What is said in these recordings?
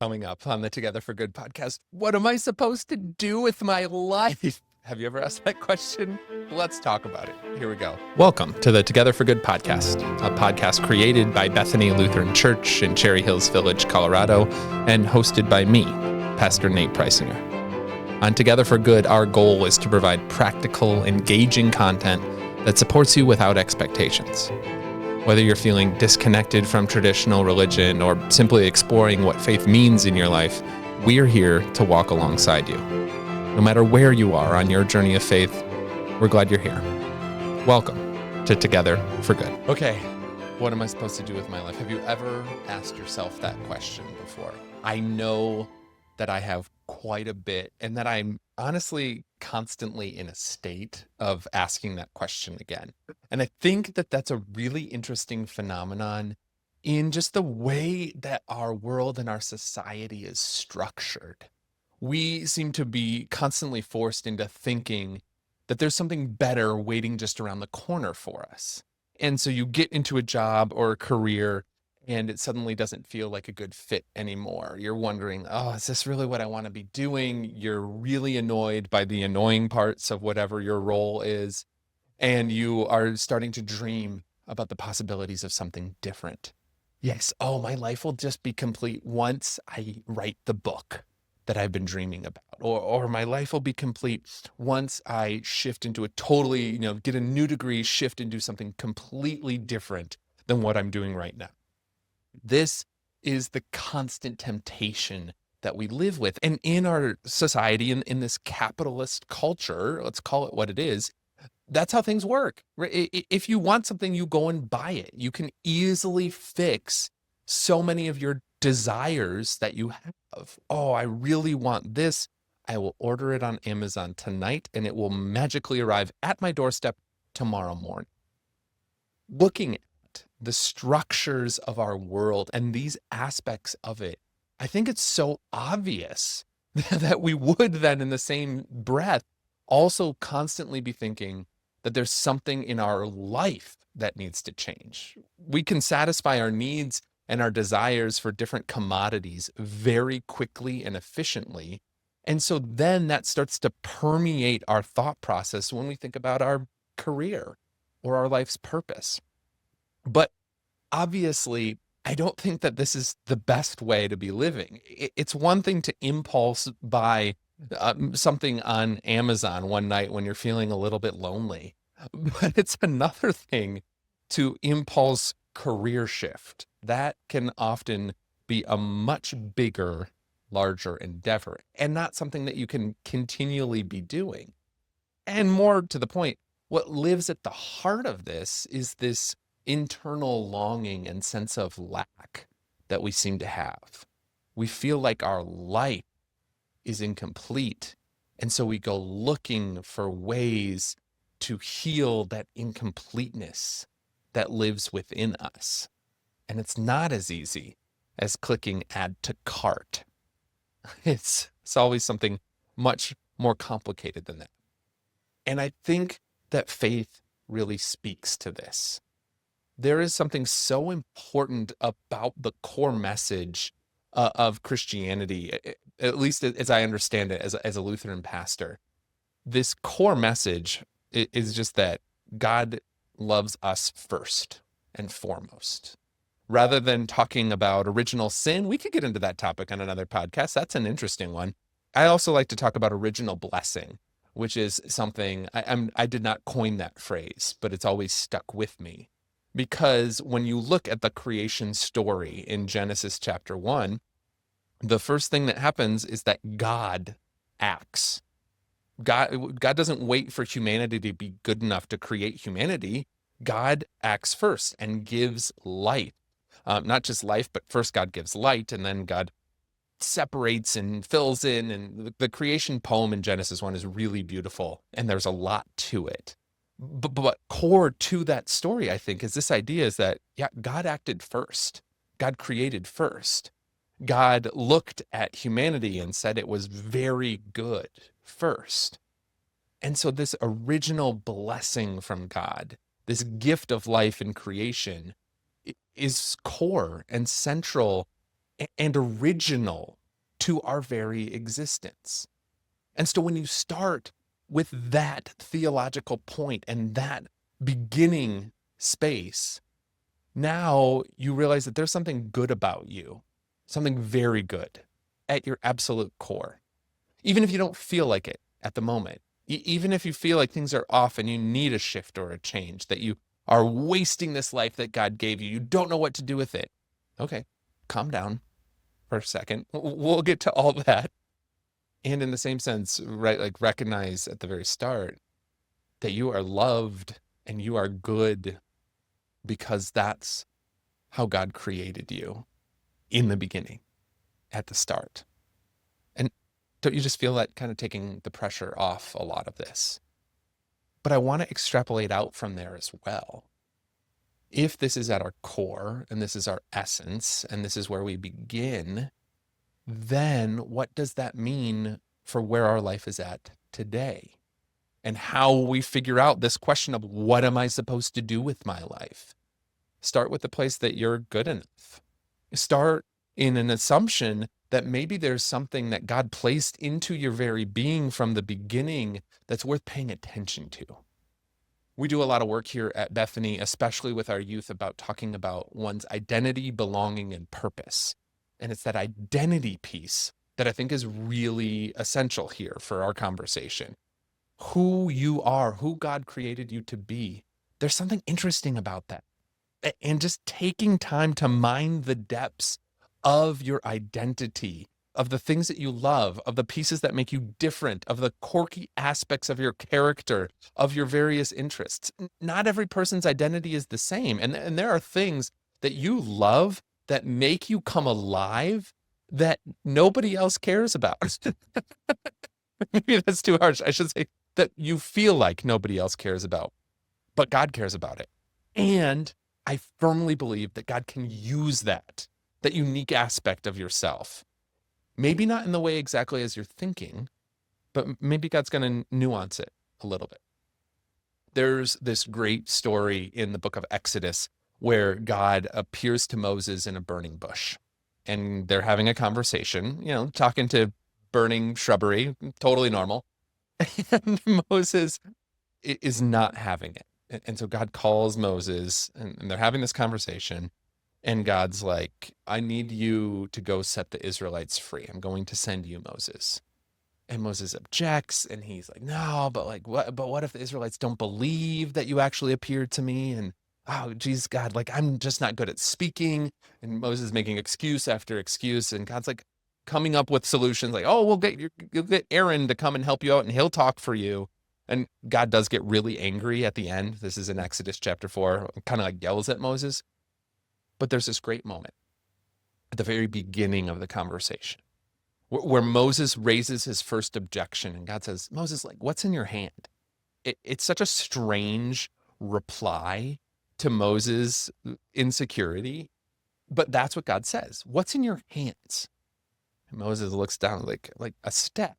Coming up on the Together for Good podcast, what am I supposed to do with my life? Have you ever asked that question? Let's talk about it. Here we go. Welcome to the Together for Good podcast, a podcast created by Bethany Lutheran Church in Cherry Hills Village, Colorado, and hosted by me, Pastor Nate Preisinger. On Together for Good, our goal is to provide practical, engaging content that supports you without expectations. Whether you're feeling disconnected from traditional religion or simply exploring what faith means in your life, we're here to walk alongside you. No matter where you are on your journey of faith, we're glad you're here. Welcome to Together for Good. Okay, what am I supposed to do with my life? Have you ever asked yourself that question before? I know that I have quite a bit, and that I'm honestly constantly in a state of asking that question again. And I think that that's a really interesting phenomenon in just the way that our world and our society is structured. We seem to be constantly forced into thinking that there's something better waiting just around the corner for us. And so you get into a job or a career and it suddenly doesn't feel like a good fit anymore. You're wondering, oh, is this really what I want to be doing? You're really annoyed by the annoying parts of whatever your role is. And you are starting to dream about the possibilities of something different. Yes, oh, my life will just be complete once I write the book that I've been dreaming about. Or my life will be complete once I shift into a totally, get a new degree, shift into something completely different than what I'm doing right now. This is the constant temptation that we live with. And in our society, in this capitalist culture, let's call it what it is, that's how things work. If you want something, you go and buy it. You can easily fix so many of your desires that you have. Oh, I really want this. I will order it on Amazon tonight, and it will magically arrive at my doorstep tomorrow morning. Looking at the structures of our world and these aspects of it, I think it's so obvious that we would then in the same breath also constantly be thinking that there's something in our life that needs to change. We can satisfy our needs and our desires for different commodities very quickly and efficiently. And so then that starts to permeate our thought process when we think about our career or our life's purpose. But obviously, I don't think that this is the best way to be living. It's one thing to impulse buy something on Amazon one night when you're feeling a little bit lonely, but it's another thing to impulse career shift. That can often be a much bigger, larger endeavor and not something that you can continually be doing. And more to the point, what lives at the heart of this is this internal longing and sense of lack that we seem to have. We feel like our life is incomplete. And so we go looking for ways to heal that incompleteness that lives within us. And it's not as easy as clicking add to cart. It's always something much more complicated than that. And I think that faith really speaks to this. There is something so important about the core message of Christianity, at least as I understand it as a Lutheran pastor. This core message is just that God loves us first and foremost. Rather than talking about original sin, we could get into that topic on another podcast. That's an interesting one. I also like to talk about original blessing, which is something I did not coin that phrase, but it's always stuck with me. Because when you look at the creation story in Genesis chapter 1, the first thing that happens is that God acts. God doesn't wait for humanity to be good enough to create humanity. God acts first and gives life. Not just life, but first God gives light, and then God separates and fills in. And the creation poem in Genesis 1 is really beautiful, and there's a lot to it. But core to that story, I think, is this idea is that, God acted first. God created first. God looked at humanity and said it was very good first. And so this original blessing from God, this gift of life and creation, is core and central and original to our very existence. And so when you start with that theological point and that beginning space, now you realize that there's something good about you, something very good at your absolute core. Even if you don't feel like it at the moment, even if you feel like things are off and you need a shift or a change, that you are wasting this life that God gave you, you don't know what to do with it. Okay, calm down for a second. We'll get to all that. And in the same sense, right, like recognize at the very start that you are loved and you are good because that's how God created you in the beginning, at the start. And don't you just feel that kind of taking the pressure off a lot of this? But I want to extrapolate out from there as well. If this is at our core and this is our essence and this is where we begin, then what does that mean for where our life is at today? And how we figure out this question of what am I supposed to do with my life? Start with the place that you're good enough. Start in an assumption that maybe there's something that God placed into your very being from the beginning that's worth paying attention to. We do a lot of work here at Bethany, especially with our youth, about talking about one's identity, belonging, and purpose. And it's that identity piece that I think is really essential here for our conversation. Who you are, who God created you to be. There's something interesting about that. And just taking time to mine the depths of your identity, of the things that you love, of the pieces that make you different, of the quirky aspects of your character, of your various interests. Not every person's identity is the same. And there are things that you love that make you come alive that nobody else cares about. Maybe that's too harsh. I should say that you feel like nobody else cares about, but God cares about it. And I firmly believe that God can use that unique aspect of yourself. Maybe not in the way exactly as you're thinking, but maybe God's going to nuance it a little bit. There's this great story in the book of Exodus where God appears to Moses in a burning bush. And they're having a conversation, talking to burning shrubbery, totally normal. And Moses is not having it. And so God calls Moses and they're having this conversation. And God's like, I need you to go set the Israelites free. I'm going to send you, Moses. And Moses objects and he's like, no, but what if the Israelites don't believe that you actually appeared to me? And oh, geez, God, I'm just not good at speaking. And Moses is making excuse after excuse. And God's like coming up with solutions like, oh, you'll get Aaron to come and help you out and he'll talk for you. And God does get really angry at the end. This is in Exodus chapter 4, kind of yells at Moses. But there's this great moment at the very beginning of the conversation where Moses raises his first objection and God says, Moses, what's in your hand? It's such a strange reply to Moses' insecurity, but that's what God says. What's in your hands? And Moses looks down like a staff,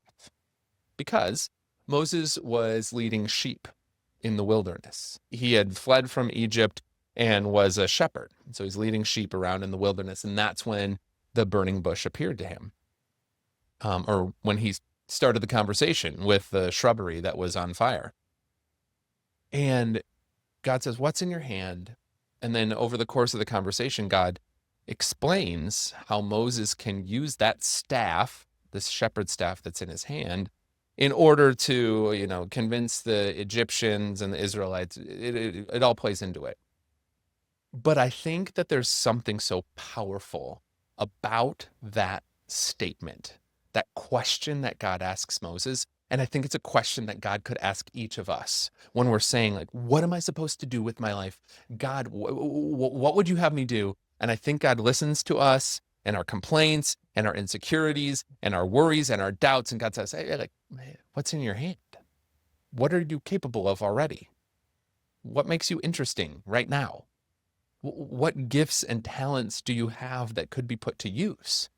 because Moses was leading sheep in the wilderness. He had fled from Egypt and was a shepherd. So he's leading sheep around in the wilderness. And that's when the burning bush appeared to him. Or when he started the conversation with the shrubbery that was on fire. And God says, what's in your hand? And then over the course of the conversation, God explains how Moses can use that staff, this shepherd staff that's in his hand, in order to, convince the Egyptians and the Israelites. It all plays into it. But I think that there's something so powerful about that statement, that question that God asks Moses. And I think it's a question that God could ask each of us when we're saying, what am I supposed to do with my life? God, what would you have me do? And I think God listens to us and our complaints and our insecurities and our worries and our doubts. And God says, hey, what's in your hand? What are you capable of already? What makes you interesting right now? What gifts and talents do you have that could be put to use?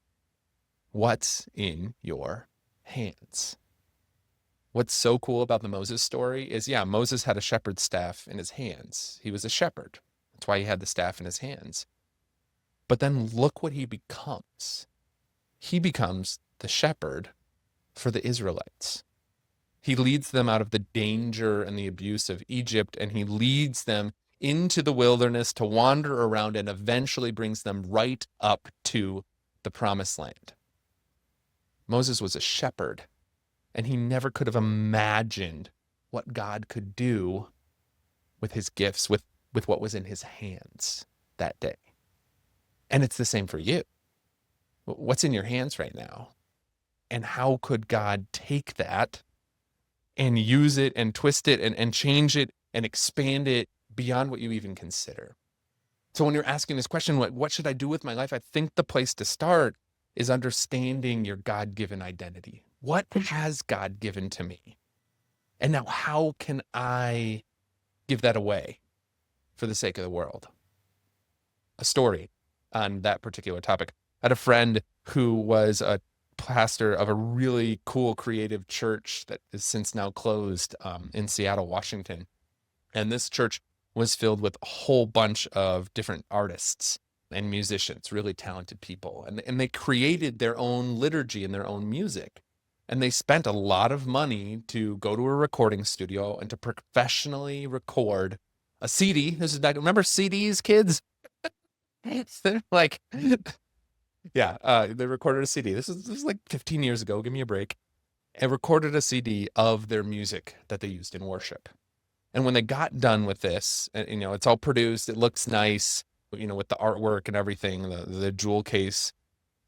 What's in your hands? What's so cool about the Moses story is, Moses had a shepherd's staff in his hands. He was a shepherd. That's why he had the staff in his hands. But then look what he becomes. He becomes the shepherd for the Israelites. He leads them out of the danger and the abuse of Egypt, and he leads them into the wilderness to wander around and eventually brings them right up to the promised land. Moses was a shepherd, and he never could have imagined what God could do with his gifts, with what was in his hands that day. And it's the same for you. What's in your hands right now? And how could God take that and use it and twist it and change it and expand it beyond what you even consider? So when you're asking this question, what should I do with my life? I think the place to start is understanding your God-given identity. What has God given to me? And now how can I give that away for the sake of the world? A story on that particular topic. I had a friend who was a pastor of a really cool creative church that is since now closed in Seattle, Washington. And this church was filled with a whole bunch of different artists and musicians, really talented people. And they created their own liturgy and their own music. And they spent a lot of money to go to a recording studio and to professionally record a CD. This is back, remember CDs, kids? They're like, yeah, they recorded a CD. This is like 15 years ago. Give me a break. And recorded a CD of their music that they used in worship. And when they got done with this, and, it's all produced, it looks nice, with the artwork and everything, the jewel case,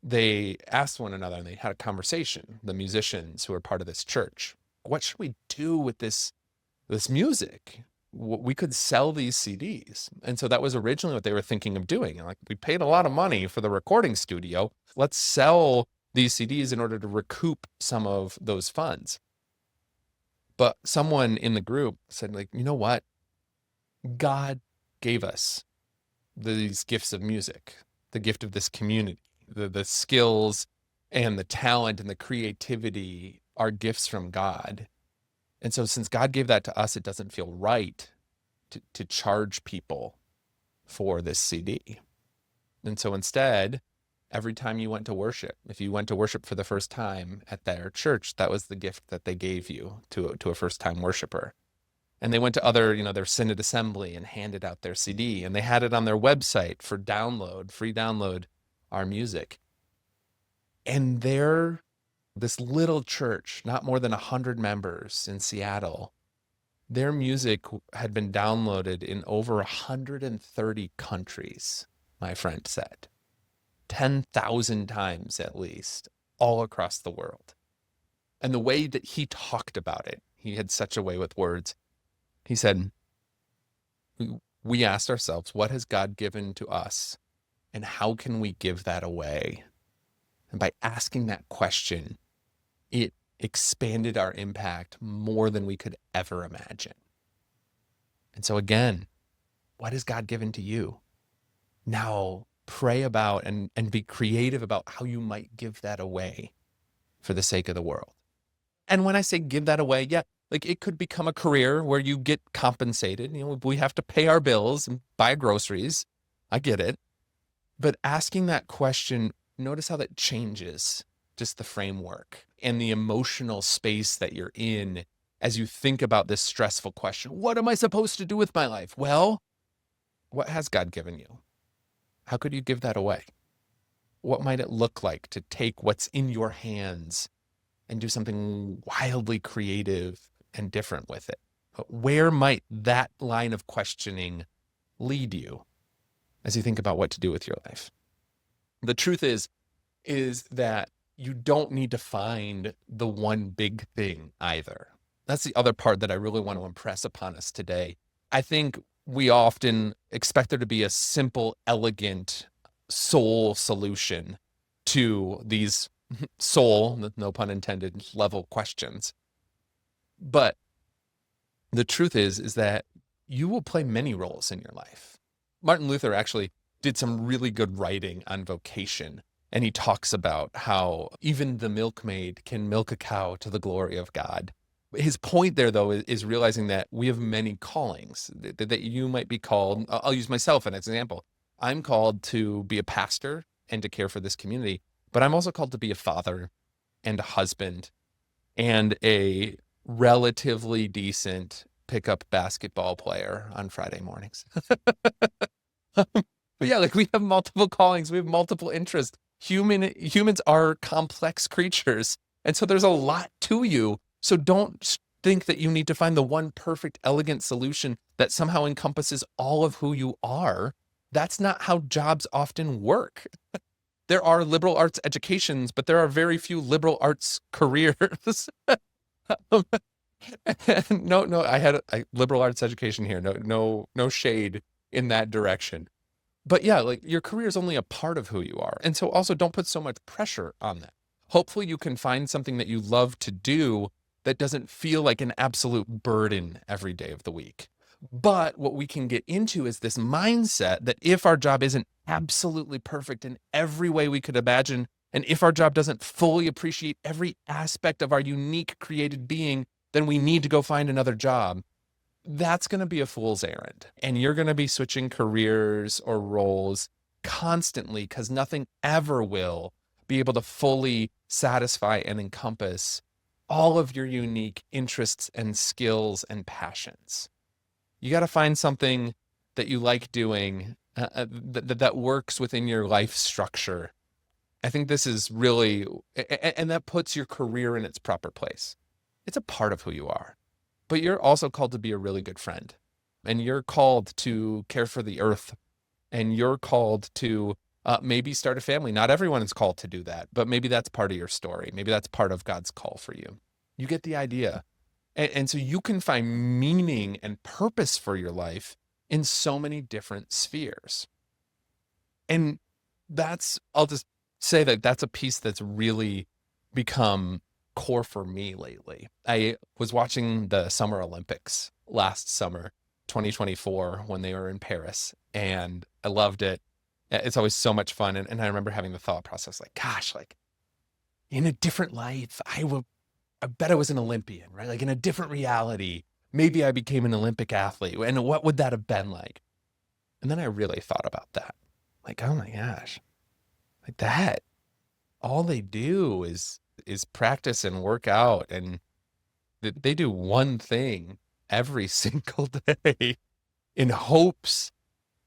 they asked one another and they had a conversation, the musicians who are part of this church. What should we do with this music? We could sell these CDs. And so that was originally what they were thinking of doing. Like, we paid a lot of money for the recording studio. Let's sell these CDs in order to recoup some of those funds. But someone in the group said, like, you know what? God gave us these gifts of music, the gift of this community, the skills and the talent and the creativity are gifts from God. And so since God gave that to us, it doesn't feel right to charge people for this CD. And so instead, every time you went to worship, if you went to worship for the first time at their church, that was the gift that they gave you to a first-time worshiper. And they went to other, their synod assembly and handed out their CD, and they had it on their website for download, free download, our music. And this little church, not more than 100 members in Seattle, their music had been downloaded in over 130 countries, my friend said. 10,000 times at least, all across the world. And the way that he talked about it, he had such a way with words. He said, we asked ourselves, what has God given to us? And how can we give that away? And by asking that question, it expanded our impact more than we could ever imagine. And so again, what has God given to you? Now pray about and be creative about how you might give that away for the sake of the world. And when I say give that away, yeah, like it could become a career where you get compensated. We have to pay our bills and buy groceries. I get it. But asking that question, notice how that changes just the framework and the emotional space that you're in as you think about this stressful question. What am I supposed to do with my life? Well, what has God given you? How could you give that away? What might it look like to take what's in your hands and do something wildly creative and different with it? Where might that line of questioning lead you as you think about what to do with your life? The truth is that you don't need to find the one big thing either. That's the other part that I really want to impress upon us today. I think we often expect there to be a simple, elegant soul solution to these soul, no pun intended, level questions. But the truth is that you will play many roles in your life. Martin Luther actually did some really good writing on vocation. And he talks about how even the milkmaid can milk a cow to the glory of God. His point there, though, is realizing that we have many callings, that you might be called. I'll use myself as an example. I'm called to be a pastor and to care for this community, but I'm also called to be a father and a husband and a relatively decent pickup basketball player on Friday mornings. But yeah, like we have multiple callings, we have multiple interests. Humans are complex creatures, and so there's a lot to you. So don't think that you need to find the one perfect, elegant solution that somehow encompasses all of who you are. That's not how jobs often work. There are liberal arts educations, but there are very few liberal arts careers. No, I had a liberal arts education here. No shade in that direction. But yeah, like your career is only a part of who you are. And so also don't put so much pressure on that. Hopefully you can find something that you love to do that doesn't feel like an absolute burden every day of the week. But what we can get into is this mindset that if our job isn't absolutely perfect in every way we could imagine, and if our job doesn't fully appreciate every aspect of our unique created being, then we need to go find another job. That's going to be a fool's errand. And you're going to be switching careers or roles constantly because nothing ever will be able to fully satisfy and encompass all of your unique interests and skills and passions. You got to find something that you like doing that works within your life structure. I think this is really, and that puts your career in its proper place. It's a part of who you are. But you're also called to be a really good friend, and you're called to care for the earth, and you're called to maybe start a family. Not everyone is called to do that, but maybe that's part of your story. Maybe that's part of God's call for you. You get the idea. And so you can find meaning and purpose for your life in so many different spheres. And I'll just say that that's a piece that's really become core for me lately. I was watching the Summer Olympics last summer, 2024, when they were in Paris, and I loved it. It's always so much fun. And I remember having the thought process like, gosh, like in a different life, I bet I was an Olympian, right? Like in a different reality, maybe I became an Olympic athlete. And what would that have been like? And then I really thought about that. Like, oh my gosh, like that, all they do is practice and work out, and they do one thing every single day in hopes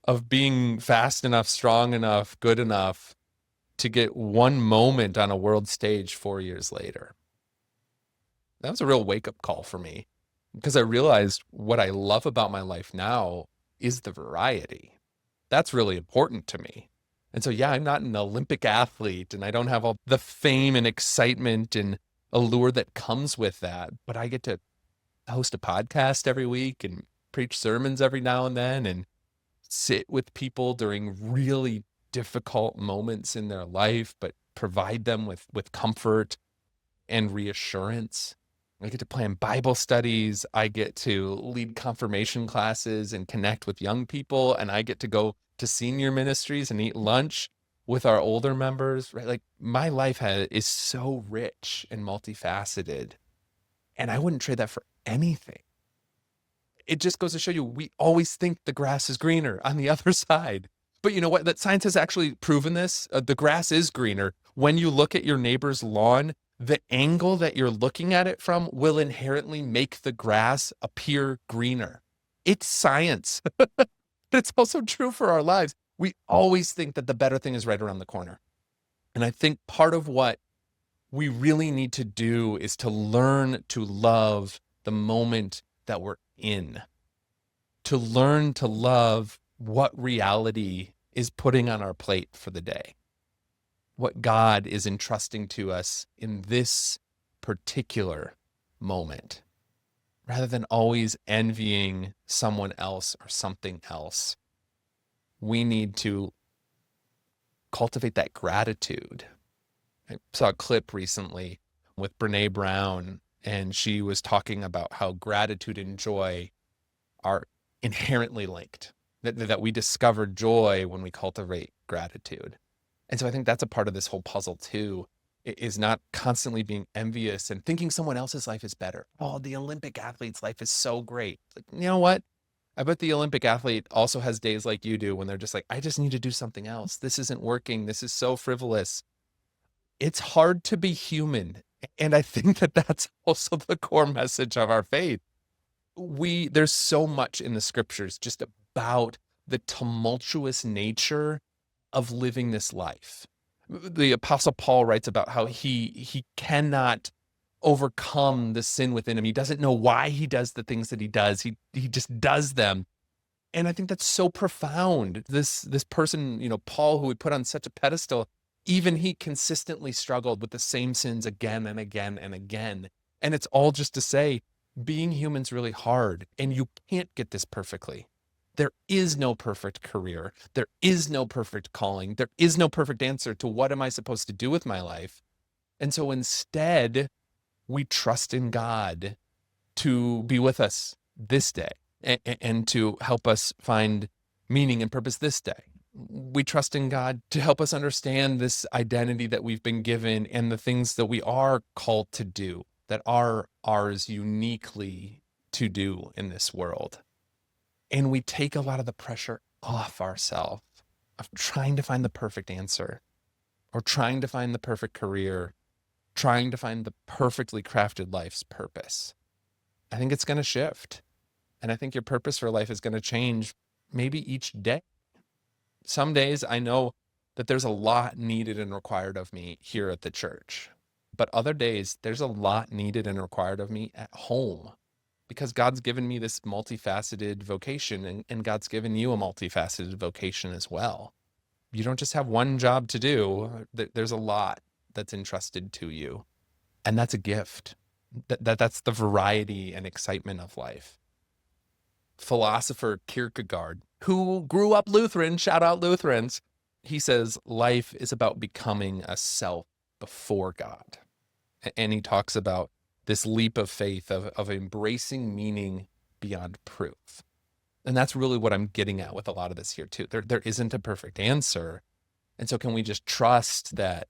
of being fast enough, strong enough, good enough to get one moment on a world stage 4 years later. That was a real wake-up call for me, because I realized what I love about my life now is the variety. That's really important to me. And so, yeah, I'm not an Olympic athlete, and I don't have all the fame and excitement and allure that comes with that, but I get to host a podcast every week and preach sermons every now and then and sit with people during really difficult moments in their life, but provide them with comfort and reassurance. I get to plan Bible studies. I get to lead confirmation classes and connect with young people. And I get to go to senior ministries and eat lunch with our older members, right? Like my life is so rich and multifaceted, and I wouldn't trade that for anything. It just goes to show you, we always think the grass is greener on the other side. But you know what? That science has actually proven this. The grass is greener. When you look at your neighbor's lawn, the angle that you're looking at it from will inherently make the grass appear greener. It's science. But it's also true for our lives. We always think that the better thing is right around the corner. And I think part of what we really need to do is to learn to love the moment that we're in, to learn to love what reality is putting on our plate for the day, what God is entrusting to us in this particular moment, rather than always envying someone else or something else. We need to cultivate that gratitude. I saw a clip recently with Brene Brown, and she was talking about how gratitude and joy are inherently linked, that we discover joy when we cultivate gratitude. And so I think that's a part of this whole puzzle too, is not constantly being envious and thinking someone else's life is better. Oh, the Olympic athlete's life is so great. Like, you know what? I bet the Olympic athlete also has days like you do when they're just like, I just need to do something else. This isn't working. This is so frivolous. It's hard to be human. And I think that that's also the core message of our faith. There's so much in the scriptures just about the tumultuous nature of living this life. The Apostle Paul writes about how he cannot overcome the sin within him. He doesn't know why he does the things that he does. He just does them. And I think that's so profound. This person, Paul, who we put on such a pedestal, even he consistently struggled with the same sins again and again and again. And it's all just to say, being human's really hard, and you can't get this perfectly. There is no perfect career. There is no perfect calling. There is no perfect answer to what am I supposed to do with my life. And so instead, we trust in God to be with us this day and to help us find meaning and purpose this day. We trust in God to help us understand this identity that we've been given and the things that we are called to do, that are ours uniquely to do in this world. And we take a lot of the pressure off ourselves of trying to find the perfect answer or trying to find the perfect career, trying to find the perfectly crafted life's purpose. I think it's going to shift. And I think your purpose for life is going to change maybe each day. Some days I know that there's a lot needed and required of me here at the church. But other days, there's a lot needed and required of me at home, because God's given me this multifaceted vocation, and God's given you a multifaceted vocation as well. You don't just have one job to do. There's a lot that's entrusted to you, and that's a gift. That's the variety and excitement of life. Philosopher Kierkegaard, who grew up Lutheran, shout out Lutherans, he says life is about becoming a self before God. And he talks about this leap of faith of embracing meaning beyond proof. And that's really what I'm getting at with a lot of this here too. There isn't a perfect answer. And so can we just trust that,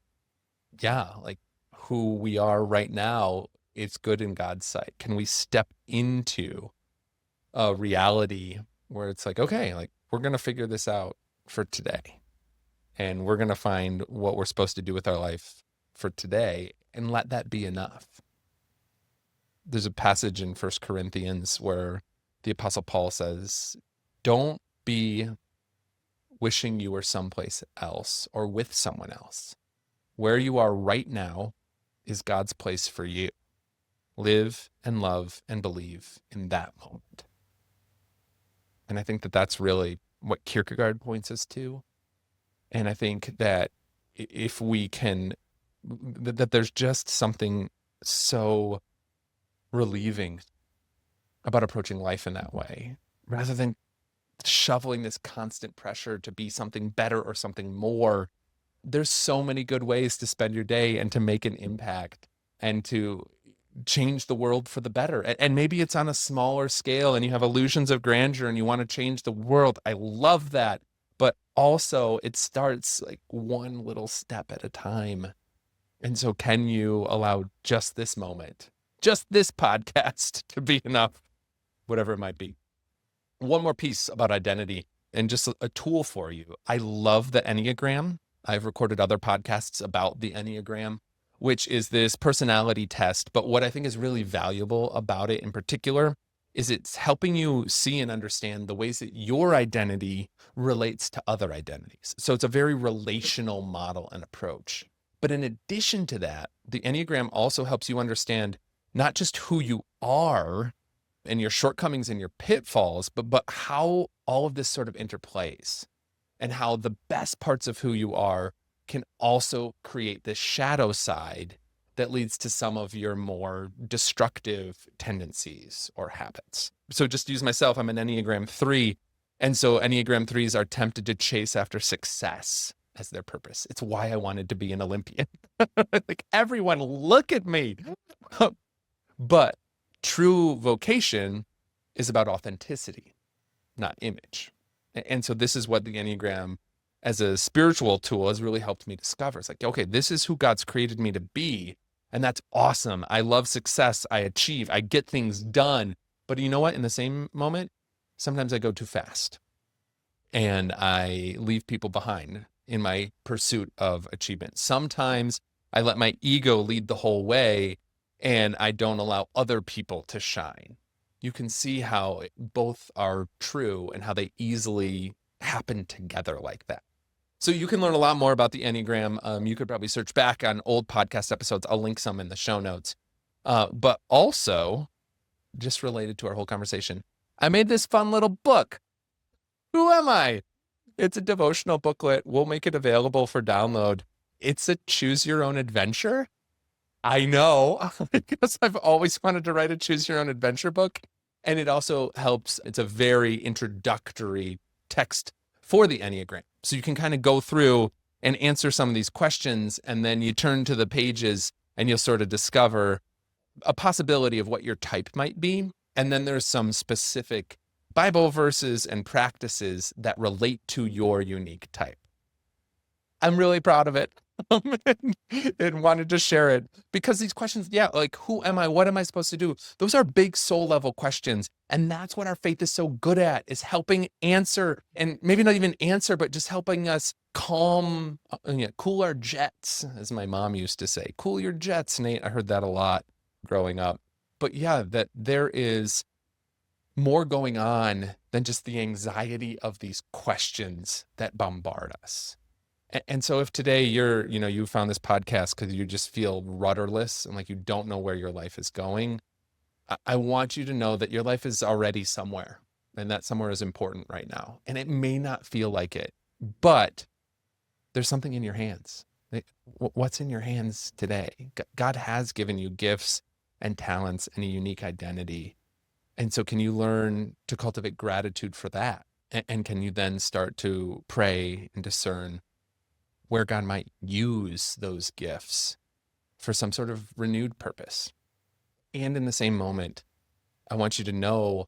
like who we are right now is good in God's sight? Can we step into a reality where it's like, okay, like we're going to figure this out for today. And we're going to find what we're supposed to do with our life for today and let that be enough. There's a passage in 1 Corinthians where the Apostle Paul says, don't be wishing you were someplace else or with someone else. Where you are right now is God's place for you. Live and love and believe in that moment. And I think that that's really what Kierkegaard points us to. And I think that if we can, that there's just something so relieving about approaching life in that way, rather than shoveling this constant pressure to be something better or something more. There's so many good ways to spend your day and to make an impact and to change the world for the better. And maybe it's on a smaller scale and you have illusions of grandeur and you want to change the world. I love that. But also it starts like one little step at a time. And so can you allow just this moment, just this podcast to be enough, whatever it might be? One more piece about identity and just a tool for you. I love the Enneagram. I've recorded other podcasts about the Enneagram, which is this personality test. But what I think is really valuable about it in particular is it's helping you see and understand the ways that your identity relates to other identities. So it's a very relational model and approach. But in addition to that, the Enneagram also helps you understand not just who you are and your shortcomings and your pitfalls, but how all of this sort of interplays and how the best parts of who you are can also create this shadow side that leads to some of your more destructive tendencies or habits. So just to use myself, I'm an Enneagram 3. And so Enneagram 3s are tempted to chase after success as their purpose. It's why I wanted to be an Olympian. Like, everyone, look at me. But true vocation is about authenticity, not image. And so this is what the Enneagram as a spiritual tool has really helped me discover. It's like, okay, this is who God's created me to be. And that's awesome. I love success. I achieve. I get things done. But you know what? In the same moment, Sometimes I go too fast and I leave people behind in my pursuit of achievement. Sometimes I let my ego lead the whole way and I don't allow other people to shine. You can see how both are true and how they easily happen together like that. So you can learn a lot more about the Enneagram. You could probably search back on old podcast episodes. I'll link some in the show notes. But also, just related to our whole conversation, I made this fun little book. Who am I? It's a devotional booklet. We'll make it available for download. It's a choose your own adventure. I know, because I've always wanted to write a choose your own adventure book. And it also helps. It's a very introductory text for the Enneagram. So you can kind of go through and answer some of these questions, and then you turn to the pages and you'll sort of discover a possibility of what your type might be. And then there's some specific Bible verses and practices that relate to your unique type. I'm really proud of it and wanted to share it because these questions, like who am I? What am I supposed to do? Those are big soul level questions. And that's what our faith is so good at, is helping answer, and maybe not even answer, but just helping us cool our jets, as my mom used to say. Cool your jets, Nate. I heard that a lot growing up. But that there is more going on than just the anxiety of these questions that bombard us. And so if today you found this podcast because you just feel rudderless and like you don't know where your life is going, I want you to know that your life is already somewhere, and that somewhere is important right now. And it may not feel like it, but there's something in your hands. What's in your hands today? God has given you gifts and talents and a unique identity. And so can you learn to cultivate gratitude for that? And can you then start to pray and discern where God might use those gifts for some sort of renewed purpose? And in the same moment, I want you to know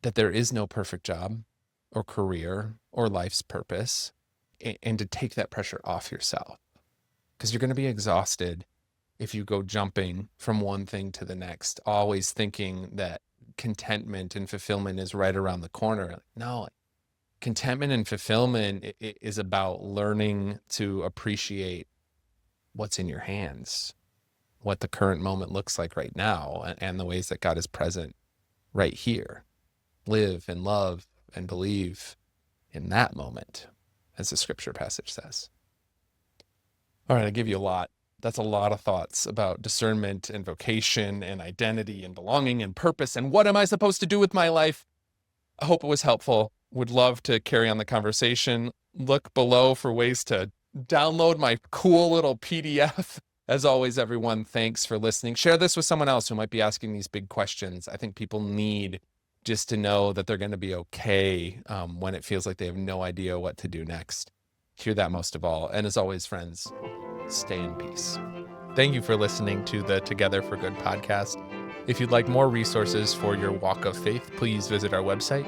that there is no perfect job or career or life's purpose, and to take that pressure off yourself, because you're going to be exhausted if you go jumping from one thing to the next, always thinking that contentment and fulfillment is right around the corner. No, contentment and fulfillment is about learning to appreciate what's in your hands, what the current moment looks like right now, and the ways that God is present right here. Live and love and believe in that moment, as the scripture passage says. All right, I give you a lot. That's a lot of thoughts about discernment and vocation and identity and belonging and purpose and what am I supposed to do with my life? I hope it was helpful. Would love to carry on the conversation. Look below for ways to download my cool little PDF. As always, everyone, thanks for listening. Share this with someone else who might be asking these big questions. I think people need just to know that they're going to be okay when it feels like they have no idea what to do next. Hear that most of all. And as always, friends, stay in peace. Thank you for listening to the Together for Good podcast. If you'd like more resources for your walk of faith, please visit our website,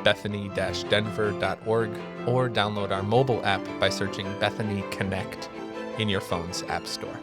bethany-denver.org, or download our mobile app by searching Bethany Connect in your phone's app store.